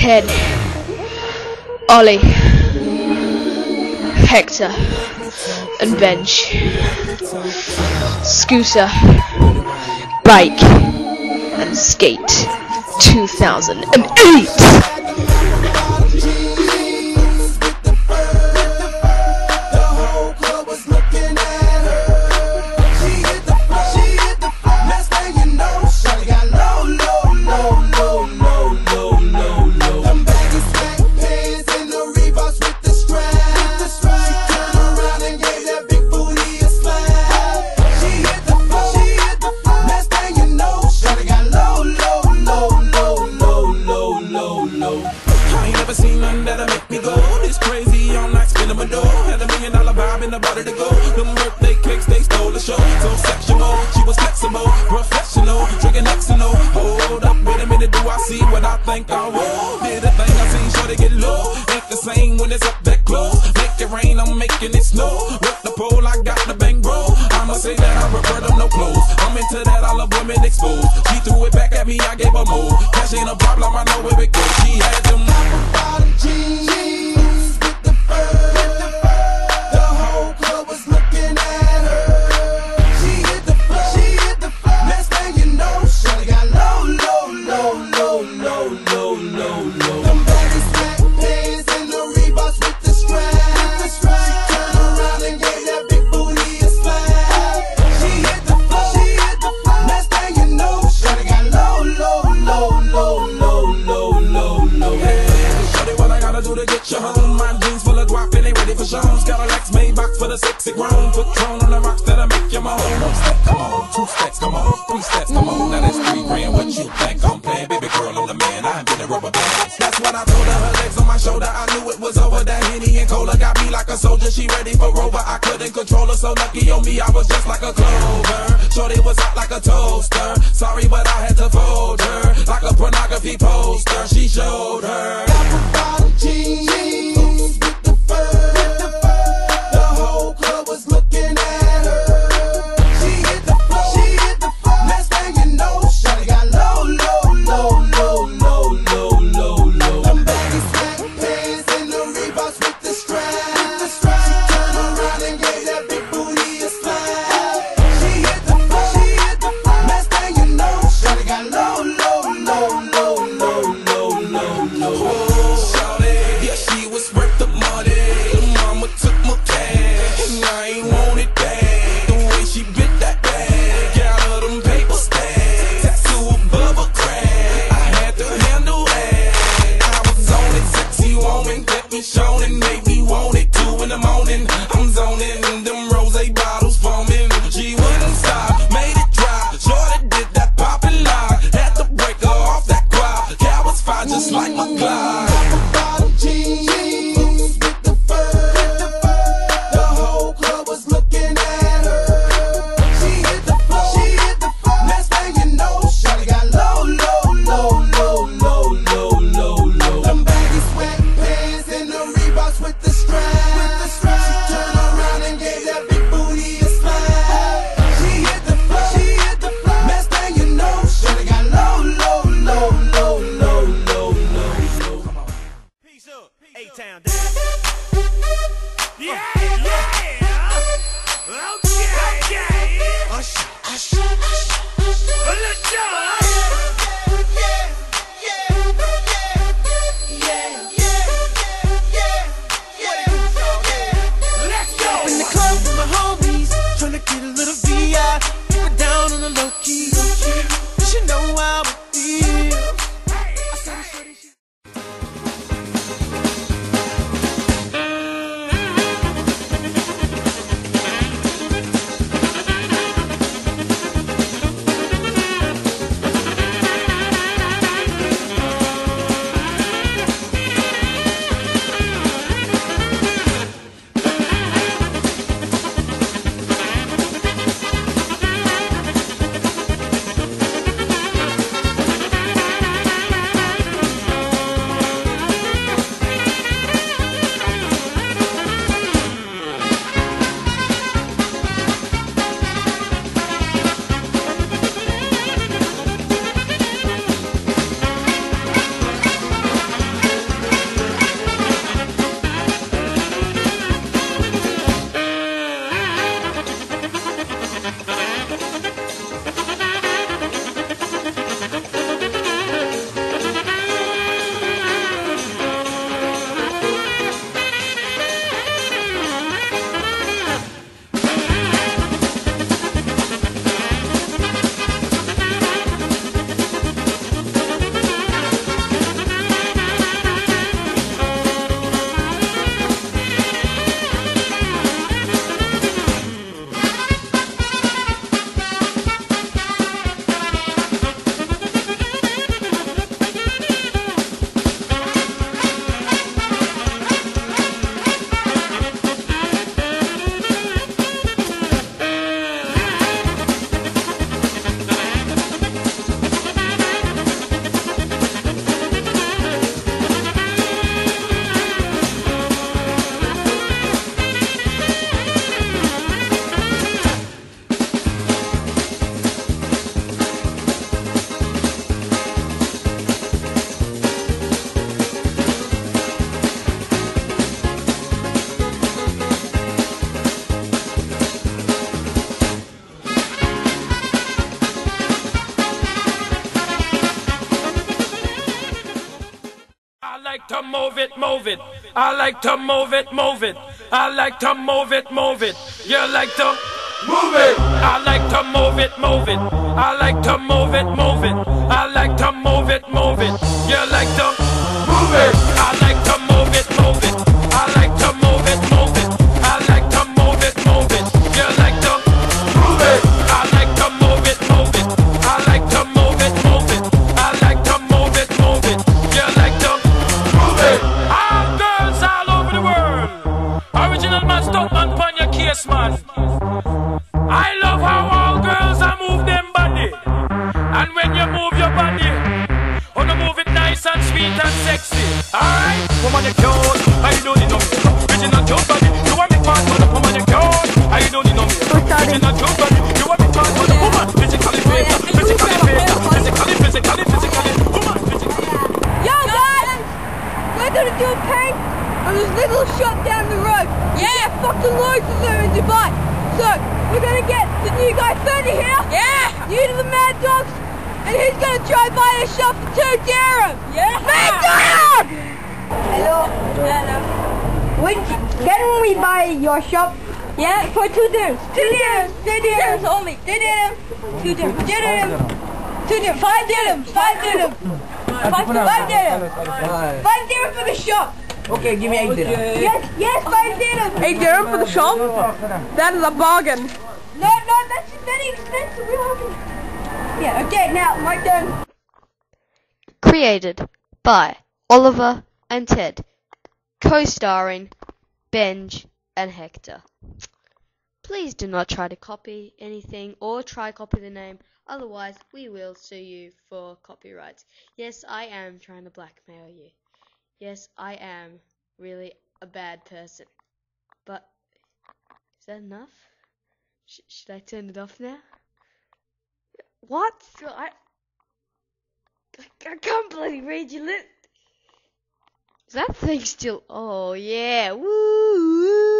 Ken, Ollie, Hector, and Bench. Scooter, Bike, and Skate 2008. I ain't never seen nothing that'll make me go this crazy all night, spinning my dough. Had $1 million vibe in the body to go. Them birthday cakes, they stole the show. So sexual, she was flexible, professional, drinking Xano. Hold up, wait a minute, do I see what I think I will? Did a thing I seen, sure they get low. Ain't the same when it's up that close. Make it rain, I'm making it snow. With the pole, I got the bang bro. I'ma say that I prefer them no clothes. I'm into that, all the women exposed. She threw it back at me, I gave her more. Cash ain't a problem, I know where it goes. She had them bottom jeans with the fur. The whole club was looking at her. She hit the floor. Next thing you know, shawty got low. Them baggy sweatpants and the Reeboks with the strap. She turned around and gave that big booty a slap. She hit the floor. Next thing you know, shawty got low. Shawty, what I gotta do to get you home? My jeans full of guap and they ready for shows. Got a Lex Maybach for the sexy grown. Patron on the rocks that'll make you moan. 1 step, come on. 2 steps, come on. 3 steps, come on. Now that's 3 grand. What you think I'm playing? Baby girl, I'm the man. I ain't been a rubber band. That's what I told her. Her legs on my shoulder. I knew it was over. That Henny and Cola got me like a soldier. She ready for Rover. I couldn't control her. So lucky on me, I was just like a clover. Shorty was hot like a toaster. Sorry, but I had to fold her like a pornography poster. She showed her jeans with the fur. The whole club was looking at her. She hit the floor. Next thing you know, shawty got low. Them baggy sweatpants and the Reeboks with the strap. She turned around and gave that big booty a slap. She hit the floor. Next thing you know, shawty got low. Shawty, yeah, she was worth the money. Mama took my cash, and I ain't want it back. The way she bit that bag, got her them paper stacks, tattoo above her crack. I had to handle that. I was on it, sexy woman, kept me shown and made me want it. 2 in the morning, I'm zoning, them rose bottles foaming. She wouldn't stop, made it drop. Shorty did that poppin' lock, had to break her off that quad. Cat was fine, just like my Glide. Bottom jeans with the fur. The whole club was looking at her. She hit the floor. Next thing you know, shawty got low. Them baggy sweatpants and the Reeboks with the like to move it, move it. I like to move it, move it. I like to move it, move it. You like to move it. I like to move it, move it. I like to move it, move it. I like to move it, move it. You like to move it. I like to move it, move it. I like to move it, move it. I like to move it, move it. You like to move it. I like to move it, move it. I like to move it, move it. I like to move it, move it. You like to move it. All girls all over the world. Original man, stop man, pon your case, man. I love how all girls are move them body. And when you move your body, wanna move it nice and sweet and sexy. Alright? Woman, you cute. I don't need no makeup. Original cute body. You want me part of the woman, you cute. I don't need no makeup. Original cute body. You want me part of the woman. Physically fit. Physically fit. Physically. Woman, physically. Yo guys! We're gonna do a paint on this little shop down the road. Yeah! Fucking loads of them in Dubai. So, we're gonna get the new guy Fernie here. Yeah! New to the Mad Dogs. And he's gonna drive by the shop for 2 dirham. Yeah! Mad Dog! Hello. Can we buy your shop? Yeah, for 2 dirhams. 2 dirhams. 2 dirhams only. 2 dirhams. 2 dirhams. 2 dirhams. 2 dirhams. 5 dirhams. 5 dirhams. 5 dirhams. 5 dirhams for the shop. Okay, give me 8 dirham. Yes, 5 dirhams. 8 dirham for the shop? That is a bargain. No, that's very expensive. Yeah, okay, now, my turn. Created by Oliver and Ted. Co-starring Benj and Hector. Please do not try to copy anything or try copy the name. Otherwise, we will sue you for copyrights. Yes, I am trying to blackmail you. Yes, I am really a bad person. But, is that enough? Should I turn it off now? What? I can't bloody read your lips. Is that thing still? Oh, yeah. Woo!